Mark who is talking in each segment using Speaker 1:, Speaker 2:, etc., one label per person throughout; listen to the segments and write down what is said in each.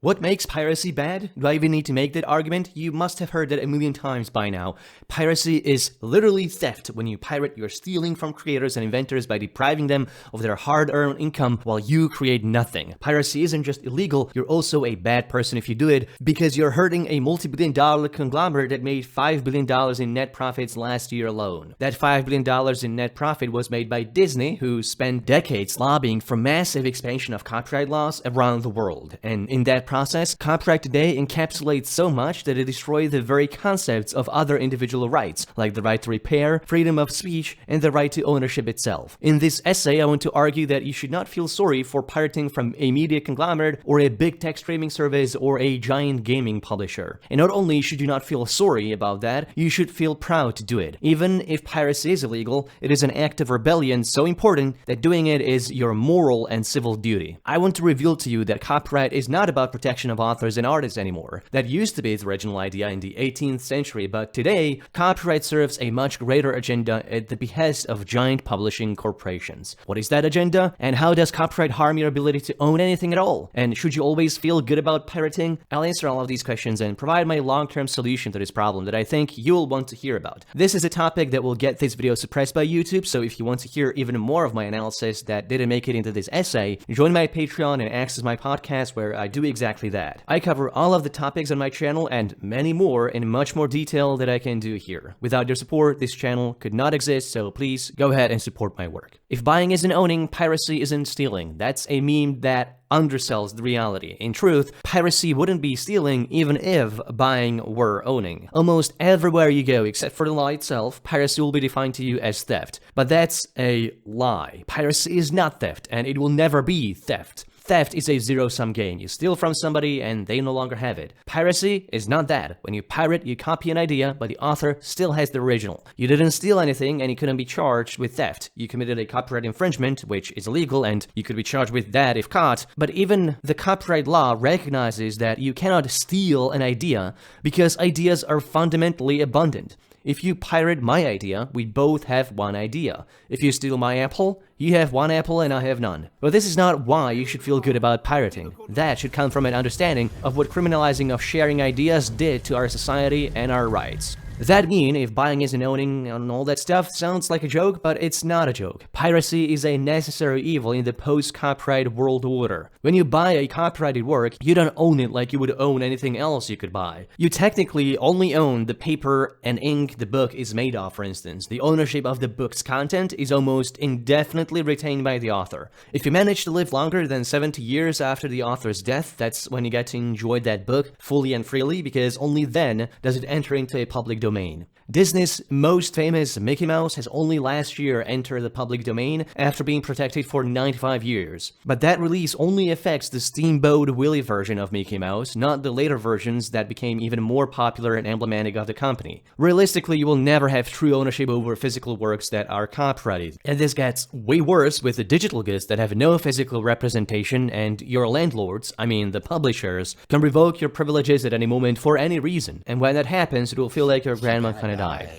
Speaker 1: What makes piracy bad? Do I even need to make that argument? You must have heard that a million times by now. Piracy is literally theft. When you pirate, you're stealing from creators and inventors by depriving them of their hard-earned income while you create nothing. Piracy isn't just illegal, you're also a bad person if you do it, because you're hurting a multi-billion-dollar conglomerate that made $5 billion in net profits last year alone. That $5 billion in net profit was made by Disney, who spent decades lobbying for massive expansion of copyright laws around the world. And in that process, copyright today encapsulates so much that it destroys the very concepts of other individual rights, like the right to repair, freedom of speech, and the right to ownership itself. In this essay, I want to argue that you should not feel sorry for pirating from a media conglomerate or a big tech streaming service or a giant gaming publisher. And not only should you not feel sorry about that, you should feel proud to do it. Even if piracy is illegal, it is an act of rebellion so important that doing it is your moral and civil duty. I want to reveal to you that copyright is not about protection of authors and artists anymore. That used to be its original idea in the 18th century, but today, copyright serves a much greater agenda at the behest of giant publishing corporations. What is that agenda? And how does copyright harm your ability to own anything at all? And should you always feel good about pirating? I'll answer all of these questions and provide my long-term solution to this problem that I think you'll want to hear about. This is a topic that will get this video suppressed by YouTube, so if you want to hear even more of my analysis that didn't make it into this essay, join my Patreon and access my podcast where I do exactly that. I cover all of the topics on my channel and many more in much more detail than I can do here. Without your support, this channel could not exist, so please go ahead and support my work. If buying isn't owning, piracy isn't stealing. That's a meme that undersells the reality. In truth, piracy wouldn't be stealing even if buying were owning. Almost everywhere you go, except for the law itself, piracy will be defined to you as theft. But that's a lie. Piracy is not theft, and it will never be theft. Theft is a zero-sum game. You steal from somebody and they no longer have it. Piracy is not that. When you pirate, you copy an idea, but the author still has the original. You didn't steal anything and you couldn't be charged with theft. You committed a copyright infringement, which is illegal, and you could be charged with that if caught. But even the copyright law recognizes that you cannot steal an idea because ideas are fundamentally abundant. If you pirate my idea, we both have one idea. If you steal my apple, you have one apple and I have none. But this is not why you should feel good about pirating. That should come from an understanding of what criminalizing of sharing ideas did to our society and our rights. That mean if buying isn't owning and all that stuff sounds like a joke, but it's not a joke. Piracy is a necessary evil in the post-copyright world order. When you buy a copyrighted work, you don't own it like you would own anything else you could buy. You technically only own the paper and ink the book is made of, for instance. The ownership of the book's content is almost indefinitely retained by the author. If you manage to live longer than 70 years after the author's death, that's when you get to enjoy that book fully and freely, because only then does it enter into a public domain. Disney's most famous Mickey Mouse has only last year entered the public domain after being protected for 95 years. But that release only affects the Steamboat Willie version of Mickey Mouse, not the later versions that became even more popular and emblematic of the company. Realistically, you will never have true ownership over physical works that are copyrighted. And this gets way worse with the digital goods that have no physical representation, and your landlords, I mean the publishers, can revoke your privileges at any moment for any reason. And when that happens, it will feel like your grandma kinda died.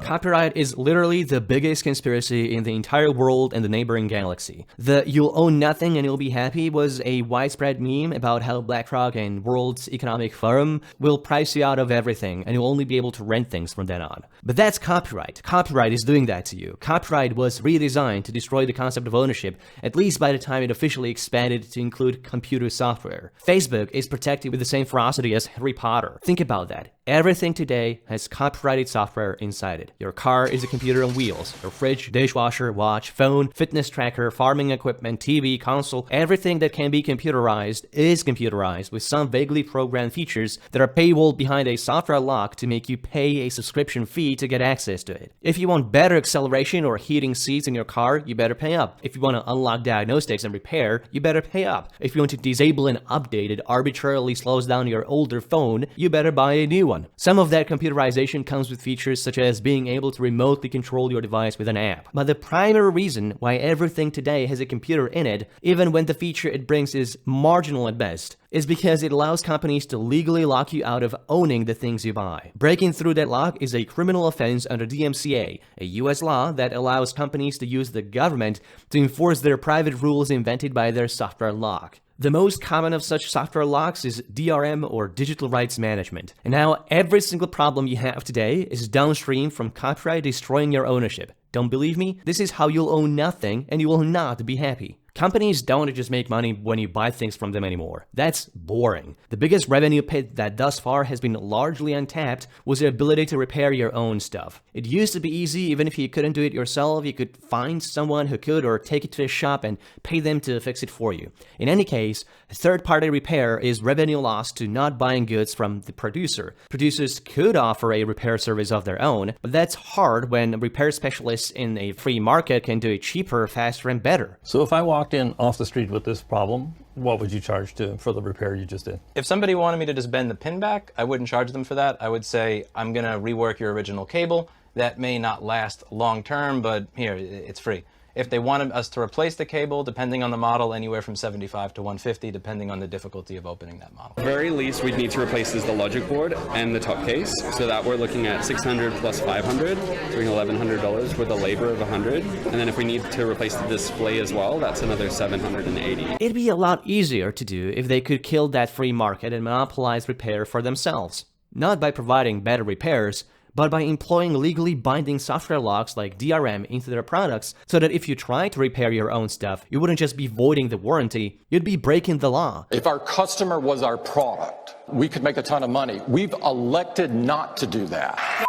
Speaker 1: Copyright is literally the biggest conspiracy in the entire world and the neighboring galaxy. The "you'll own nothing and you'll be happy" was a widespread meme about how BlackRock and World Economic Forum will price you out of everything and you'll only be able to rent things from then on. But that's copyright. Copyright is doing that to you. Copyright was redesigned to destroy the concept of ownership, at least by the time it officially expanded to include computer software. Facebook is protected with the same ferocity as Harry Potter. Think about that. Everything today has copyrighted software inside it. Your car is a computer on wheels. Your fridge, dishwasher, watch, phone, fitness tracker, farming equipment, TV, console, everything that can be computerized is computerized with some vaguely programmed features that are paywalled behind a software lock to make you pay a subscription fee to get access to it. If you want better acceleration or heating seats in your car, you better pay up. If you want to unlock diagnostics and repair, you better pay up. If you want to disable and update it arbitrarily slows down your older phone, you better buy a new one. Some of that computerization comes with features such as being able to remotely control your device with an app. But the primary reason why everything today has a computer in it, even when the feature it brings is marginal at best, is because it allows companies to legally lock you out of owning the things you buy. Breaking through that lock is a criminal offense under DMCA, a US law that allows companies to use the government to enforce their private rules invented by their software lock. The most common of such software locks is DRM, or digital rights management. And now every single problem you have today is downstream from copyright destroying your ownership. Don't believe me? This is how you'll own nothing and you will not be happy. Companies don't just make money when you buy things from them anymore. That's boring. The biggest revenue pit that thus far has been largely untapped was the ability to repair your own stuff. It used to be easy. Even if you couldn't do it yourself, you could find someone who could, or take it to a shop and pay them to fix it for you. In any case, a third-party repair is revenue lost to not buying goods from the producer. Producers could offer a repair service of their own, but that's hard when repair specialists in a free market can do it cheaper, faster, and better.
Speaker 2: So if I walked in off the street with this problem, what would you charge for the repair you just did?
Speaker 3: If somebody wanted me to just bend the pin back, I wouldn't charge them for that. I would say, I'm going to rework your original cable. That may not last long term, but here, it's free. If they wanted us to replace the cable, depending on the model, anywhere from $75 to $150, depending on the difficulty of opening that model.
Speaker 4: The very least we'd need to replace is the logic board and the top case, so that we're looking at $600 plus $500, so $1,100 with a labor of $100. And then if we need to replace the display as well, that's another $780.
Speaker 1: It'd be a lot easier to do if they could kill that free market and monopolize repair for themselves. Not by providing better repairs, but by employing legally binding software locks like DRM into their products, so that if you try to repair your own stuff, you wouldn't just be voiding the warranty, you'd be breaking the law.
Speaker 5: If our customer was our product, we could make a ton of money. We've elected not to do that.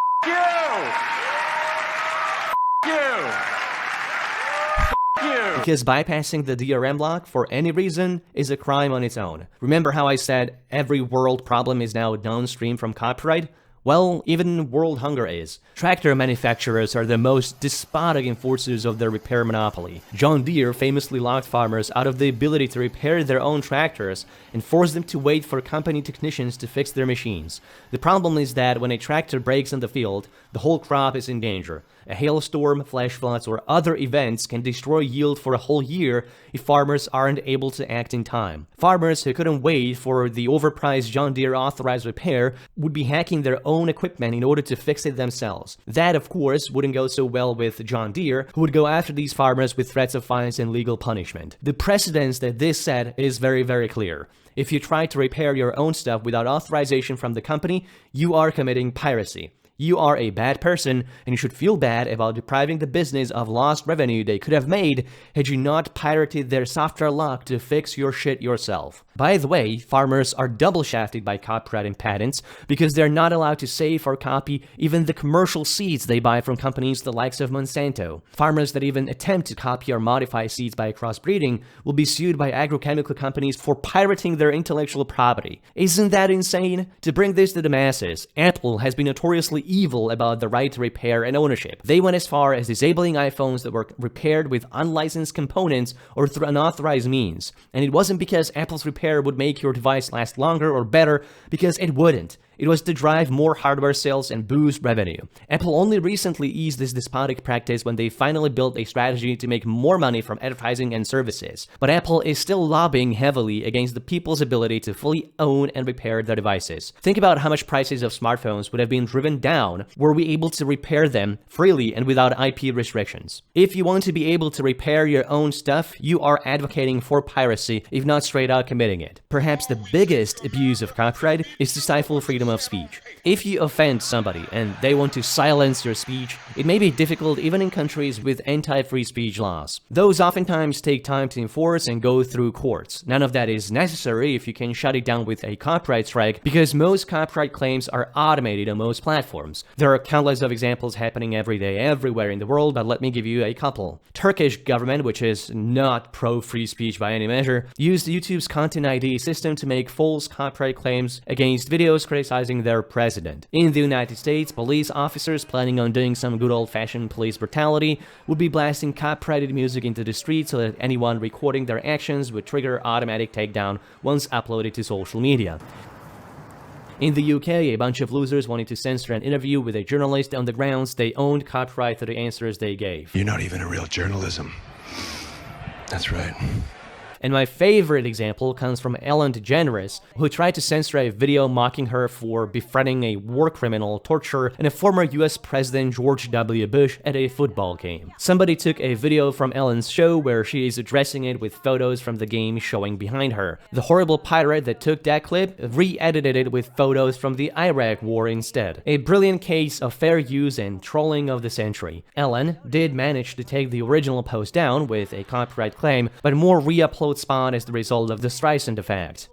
Speaker 1: Because bypassing the DRM lock for any reason is a crime on its own. Remember how I said every world problem is now downstream from copyright? Well, even world hunger is. Tractor manufacturers are the most despotic enforcers of their repair monopoly. John Deere famously locked farmers out of the ability to repair their own tractors and forced them to wait for company technicians to fix their machines. The problem is that when a tractor breaks in the field, the whole crop is in danger. A hailstorm, flash floods, or other events can destroy yield for a whole year if farmers aren't able to act in time. Farmers who couldn't wait for the overpriced John Deere authorized repair would be hacking their own equipment in order to fix it themselves. That, of course, wouldn't go so well with John Deere, who would go after these farmers with threats of fines and legal punishment. The precedence that this set is very, very clear. If you try to repair your own stuff without authorization from the company, you are committing piracy. You are a bad person, and you should feel bad about depriving the business of lost revenue they could have made had you not pirated their software lock to fix your shit yourself. By the way, farmers are double shafted by copyright and patents because they're not allowed to save or copy even the commercial seeds they buy from companies the likes of Monsanto. Farmers that even attempt to copy or modify seeds by crossbreeding will be sued by agrochemical companies for pirating their intellectual property. Isn't that insane? To bring this to the masses, Apple has been notoriously evil about the right to repair and ownership. They went as far as disabling iPhones that were repaired with unlicensed components or through unauthorized means. And it wasn't because Apple's repair would make your device last longer or better, because it wouldn't. It was to drive more hardware sales and boost revenue. Apple only recently eased this despotic practice when they finally built a strategy to make more money from advertising and services. But Apple is still lobbying heavily against the people's ability to fully own and repair their devices. Think about how much prices of smartphones would have been driven down were we able to repair them freely and without IP restrictions. If you want to be able to repair your own stuff, you are advocating for piracy, if not straight out committing it. Perhaps the biggest abuse of copyright is to stifle freedom of speech. If you offend somebody and they want to silence your speech, it may be difficult even in countries with anti-free speech laws. Those oftentimes take time to enforce and go through courts. None of that is necessary if you can shut it down with a copyright strike, because most copyright claims are automated on most platforms. There are countless of examples happening every day everywhere in the world, but let me give you a couple. Turkish government, which is not pro-free speech by any measure, used YouTube's Content ID system to make false copyright claims against videos criticizing their president. In the United States, police officers planning on doing some good old-fashioned police brutality would be blasting copyrighted music into the street so that anyone recording their actions would trigger automatic takedown once uploaded to social media. In the UK, a bunch of losers wanted to censor an interview with a journalist on the grounds they owned copyright to the answers they gave.
Speaker 6: You're not even a real journalism. That's right.
Speaker 1: And my favorite example comes from Ellen DeGeneres, who tried to censor a video mocking her for befriending a war criminal, torturer, and a former US President George W. Bush at a football game. Somebody took a video from Ellen's show where she is addressing it with photos from the game showing behind her. The horrible pirate that took that clip re-edited it with photos from the Iraq War instead. A brilliant case of fair use and trolling of the century. Ellen did manage to take the original post down with a copyright claim, but more re-uploads spawned as the result of the Streisand effect.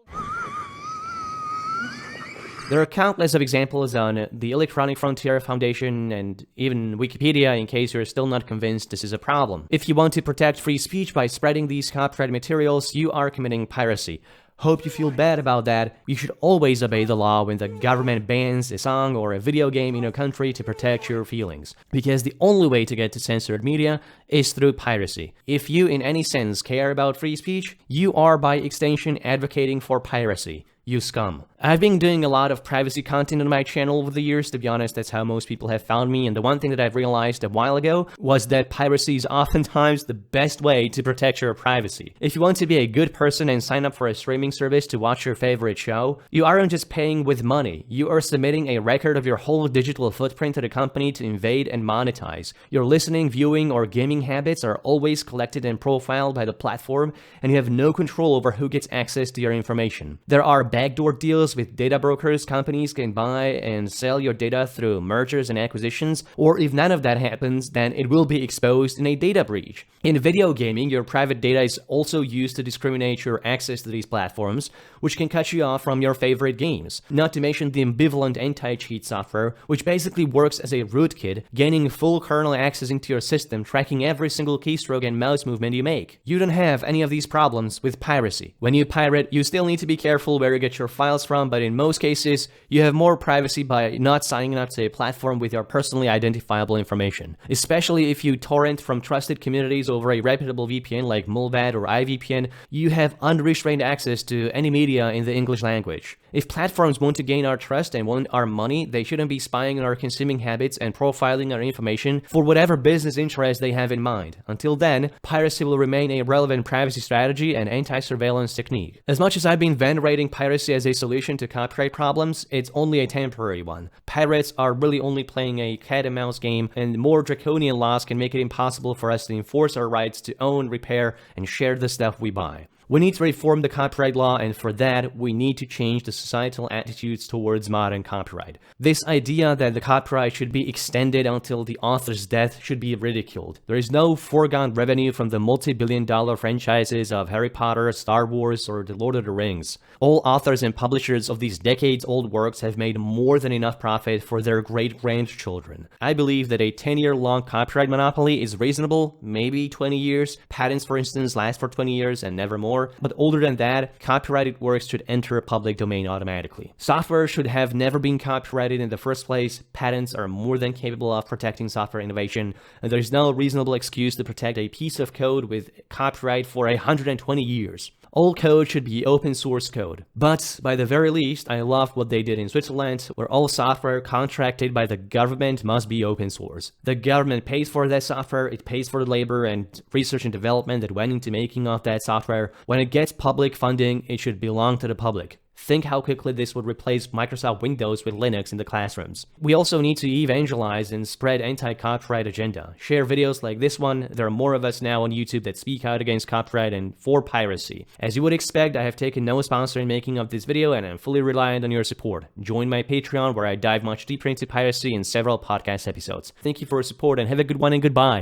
Speaker 1: There are countless of examples on the Electronic Frontier Foundation and even Wikipedia in case you're still not convinced this is a problem. If you want to protect free speech by spreading these copyrighted materials, you are committing piracy. Hope you feel bad about that. You should always obey the law when the government bans a song or a video game in your country to protect your feelings. Because the only way to get to censored media is through piracy. If you in any sense care about free speech, you are by extension advocating for piracy. You scum. I've been doing a lot of privacy content on my channel over the years. To be honest, that's how most people have found me, and the one thing that I've realized a while ago was that piracy is oftentimes the best way to protect your privacy. If you want to be a good person and sign up for a streaming service to watch your favorite show, you aren't just paying with money. You are submitting a record of your whole digital footprint to the company to invade and monetize. Your listening, viewing, or gaming habits are always collected and profiled by the platform, and you have no control over who gets access to your information. There are backdoor deals with data brokers. Companies can buy and sell your data through mergers and acquisitions, or if none of that happens, then it will be exposed in a data breach. In video gaming, your private data is also used to discriminate your access to these platforms, which can cut you off from your favorite games. Not to mention the ambivalent anti-cheat software, which basically works as a rootkit, gaining full kernel access into your system, tracking every single keystroke and mouse movement you make. You don't have any of these problems with piracy. When you pirate, you still need to be careful where you get your files from, but in most cases, you have more privacy by not signing up to a platform with your personally identifiable information. Especially if you torrent from trusted communities over a reputable VPN like Mullvad or iVPN, you have unrestrained access to any media in the English language. If platforms want to gain our trust and want our money, they shouldn't be spying on our consuming habits and profiling our information for whatever business interest they have in mind. Until then, piracy will remain a relevant privacy strategy and anti-surveillance technique. As much as I've been venerating piracy as a solution to copyright problems, it's only a temporary one. Pirates are really only playing a cat-and-mouse game, and more draconian laws can make it impossible for us to enforce our rights to own, repair, and share the stuff we buy. We need to reform the copyright law, and for that, we need to change the societal attitudes towards modern copyright. This idea that the copyright should be extended until the author's death should be ridiculed. There is no foregone revenue from the multi-billion-dollar franchises of Harry Potter, Star Wars, or The Lord of the Rings. All authors and publishers of these decades-old works have made more than enough profit for their great-grandchildren. I believe that a 10-year-long copyright monopoly is reasonable, maybe 20 years. Patents, for instance, last for 20 years and never more. But older than that, copyrighted works should enter a public domain automatically. Software should have never been copyrighted in the first place. Patents are more than capable of protecting software innovation, and there's no reasonable excuse to protect a piece of code with copyright for 120 years. All code should be open source code. But by the very least, I love what they did in Switzerland, where all software contracted by the government must be open source. The government pays for that software, it pays for the labor and research and development that went into making of that software. When it gets public funding, it should belong to the public. Think how quickly this would replace Microsoft Windows with Linux in the classrooms. We also need to evangelize and spread anti-copyright agenda. Share videos like this one. There are more of us now on YouTube that speak out against copyright and for piracy. As you would expect, I have taken no sponsor in making of this video, and I'm fully reliant on your support. Join my Patreon, where I dive much deeper into piracy in several podcast episodes. Thank you for your support, and have a good one, and goodbye.